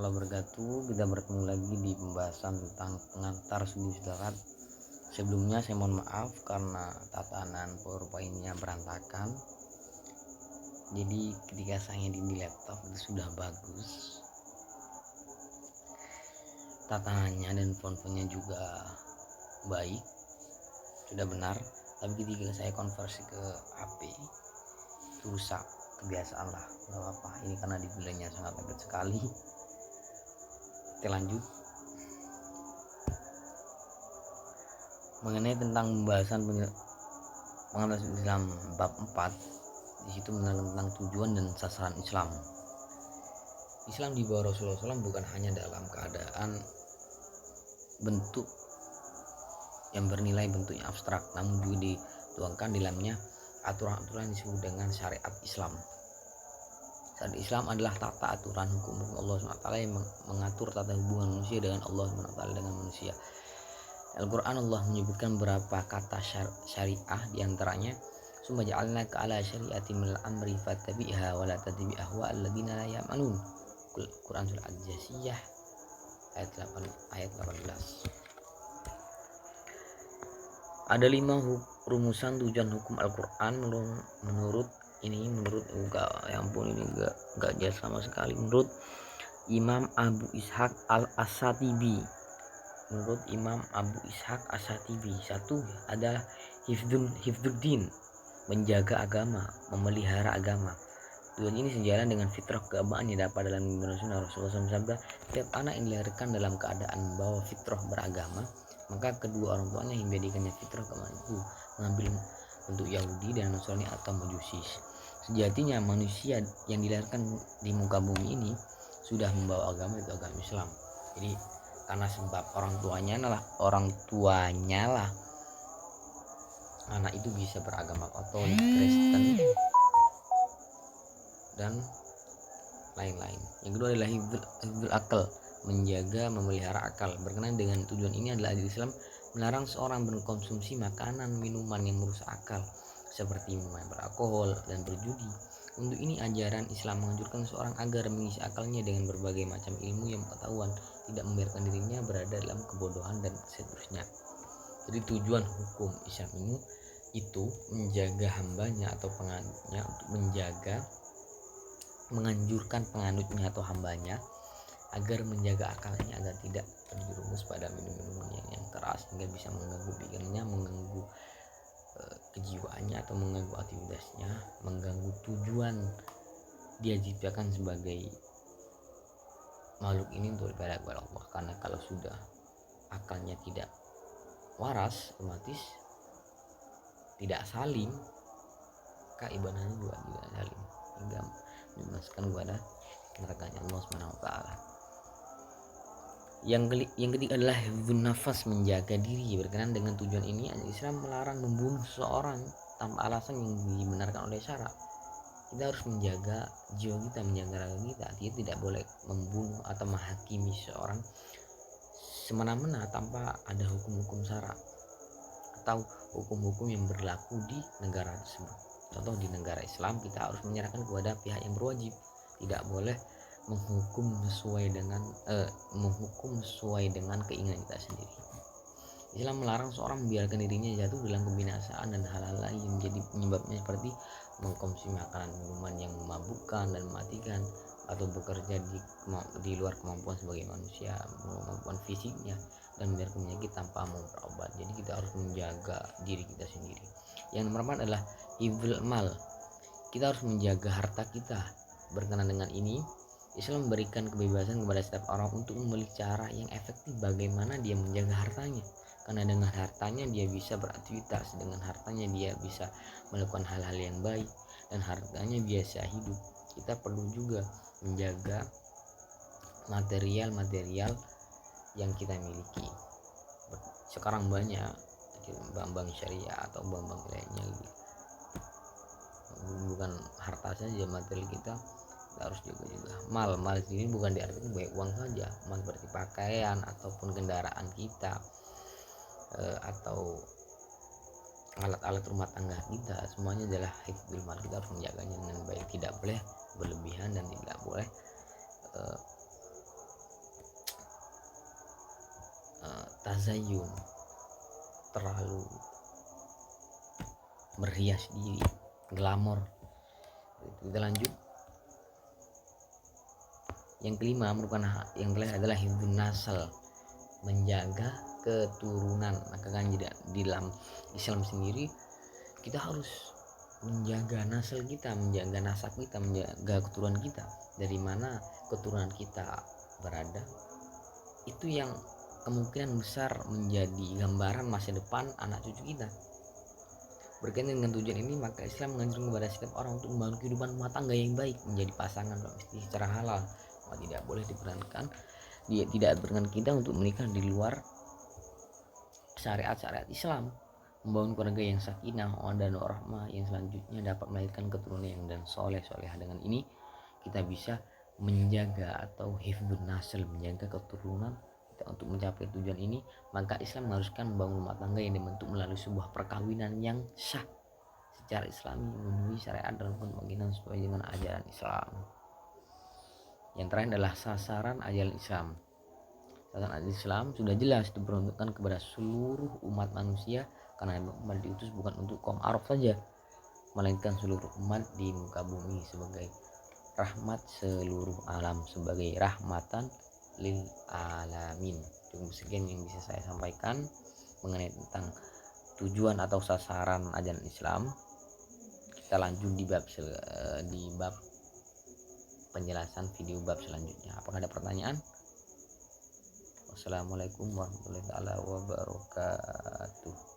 wabarakatuh. Kita bertemu lagi di pembahasan tentang pengantar studi saudara. Sebelumnya saya mohon maaf karena tatanan PowerPoint-nya berantakan. Jadi ketika saya di laptop itu sudah bagus tatanannya dan font-fontnya juga baik, sudah benar. Tapi ketika saya konversi ke HP itu rusak. Kebiasaan lah, nggak apa-apa. Ini karena di bulannya sangat lembut sekali. Kita lanjut mengenai tentang pembahasan pengantar Islam bab 4. Di situ menerangkan tentang tujuan dan sasaran Islam. Islam di bawah Rasulullah SAW bukan hanya dalam keadaan bentuk yang bernilai bentuknya abstrak, namun juga dituangkan di dalamnya aturan-aturan yang disebut dengan syariat Islam. Syariat Islam adalah tata aturan hukum Allah SWT yang mengatur tata hubungan manusia dengan Allah SWT dengan manusia. Al-Quran Allah menyebutkan beberapa kata syariah, diantaranya summa ja'alnaka ala syari'atin minal amri fattabi'ha wa la tattabi' ahwa'al ladzina la ya'manun. Quran surah Al-Jasiyah ayat 18. Ada 5 rumusan tujuan hukum Al-Quran menurut enggak jelas sama sekali menurut Imam Abu Ishaq Al-Asatibi. Menurut Imam Abu Ishaq As-Satibi, 1 adalah hifdzuddin, menjaga agama, memelihara agama. Tujuan ini sejalan dengan fitrah keagamaan yang dapat dalam sunnah Rasulullah SAW. Setiap anak yang dilahirkan dalam keadaan membawa fitrah beragama, maka kedua orang tuanya yang menjadikannya fitrah keagamaan itu mengambil bentuk Yahudi dan Nasrani atau Majusi. Sejatinya manusia yang dilahirkan di muka bumi ini sudah membawa agama, itu agama Islam. Jadi karena sebab orang tuanya lah anak itu bisa beragama Katolik, Kristen dan lain-lain. Yang kedua adalah hifdzul akal, menjaga memelihara akal. Berkenaan dengan tujuan ini adalah Islam melarang seorang mengkonsumsi makanan minuman yang merusak akal seperti minuman beralkohol dan berjudi. Untuk ini ajaran Islam menganjurkan seorang agar mengisi akalnya dengan berbagai macam ilmu yang pengetahuan, tidak membiarkan dirinya berada dalam kebodohan dan seterusnya. Jadi tujuan hukum Islam ini itu menjaga hambanya atau penganutnya, untuk menganjurkan penganutnya atau hambanya agar menjaga akalnya agar tidak terjerumus pada minum-minuman yang keras sehingga bisa mengganggu pikirannya, mengganggu kejiwaannya atau mengganggu aktivitasnya, mengganggu tujuan dia diciptakan sebagai makhluk ini untuk beribadah kepada Allah. Karena kalau sudah akalnya tidak waras, otomatis tidak salim, maka ibadahnya juga tidak salim hingga menjelaskan kepada nerakanya Allah SWT. Yang ketiga adalah hifdzun nafas, menjaga diri. Berkenaan dengan tujuan ini, Islam melarang membunuh seseorang tanpa alasan yang dibenarkan oleh syara. Kita harus menjaga jiwa kita, menjaga raga kita. Kita tidak boleh membunuh atau menghakimi seseorang semena-mena tanpa ada hukum-hukum syara atau hukum-hukum yang berlaku di negara tersebut. Contoh, di negara Islam kita harus menyerahkan kepada pihak yang berwajib. Tidak boleh menghukum sesuai dengan keinginan kita sendiri. Islam melarang seorang membiarkan dirinya jatuh dalam kebinasaan dan hal-hal lain yang menjadi penyebabnya, seperti mengkonsumsi makanan minuman yang memabukkan dan mematikan, atau bekerja di luar kemampuan sebagai manusia, kemampuan fisiknya, dan membiarkan penyakit tanpa mau berobat. Jadi kita harus menjaga diri kita sendiri. Yang nomor 4 adalah hifdzul mal, kita harus menjaga harta kita. Berkenaan dengan ini, Islam memberikan kebebasan kepada setiap orang untuk memilih cara yang efektif bagaimana dia menjaga hartanya. Karena dengan hartanya dia bisa beraktivitas, dengan hartanya dia bisa melakukan hal-hal yang baik, dan hartanya biasa hidup. Kita perlu juga menjaga material-material yang kita miliki. Sekarang banyak bank-bank syariah atau bank-bank lainnya, bukan harta saja, materi kita harus juga mal ini bukan diartikan baik uang saja. Mal seperti pakaian ataupun kendaraan kita, atau alat-alat rumah tangga kita, semuanya adalah hifdzul mal. Kita harus menjaganya dengan baik, tidak boleh berlebihan dan tidak boleh tazayun, terlalu berhias diri, glamor. Kita lanjut. Yang kelima adalah hifdzun nasal, menjaga keturunan. Maka kan di dalam Islam sendiri kita harus menjaga nasal kita, menjaga nasab kita, menjaga keturunan kita. Dari mana keturunan kita berada, itu yang kemungkinan besar menjadi gambaran masa depan anak cucu kita. Berkaitan dengan tujuan ini, maka Islam menganjurkan kepada setiap orang untuk membangun kehidupan rumah tangga yang baik, menjadi pasangan suami istri secara halal. Maka tidak boleh diperkenankan kita untuk menikah di luar syariat Islam. Membangun keluarga yang sakinah dan warahmah yang selanjutnya dapat melahirkan keturunan yang dan soleh-solehah. Dengan ini kita bisa menjaga atau hifdzun nasl, menjaga keturunan kita. Untuk mencapai tujuan ini, maka Islam mengharuskan membangun rumah tangga yang dibentuk melalui sebuah perkawinan yang sah secara Islami, memenuhi syariat dalam pembagian sesuai dengan ajaran Islam. Yang terakhir adalah sasaran ajaran Islam. Sasaran Islam sudah jelas diperuntukkan kepada seluruh umat manusia, karena Muhammad diutus bukan untuk kaum Arab saja, melainkan seluruh umat di muka bumi sebagai rahmat seluruh alam, sebagai rahmatan lil alamin. Cukup sekian yang bisa saya sampaikan mengenai tentang tujuan atau sasaran ajaran Islam. Kita lanjut di bab penjelasan video bab selanjutnya. Apakah ada pertanyaan? Wassalamualaikum warahmatullahi wabarakatuh.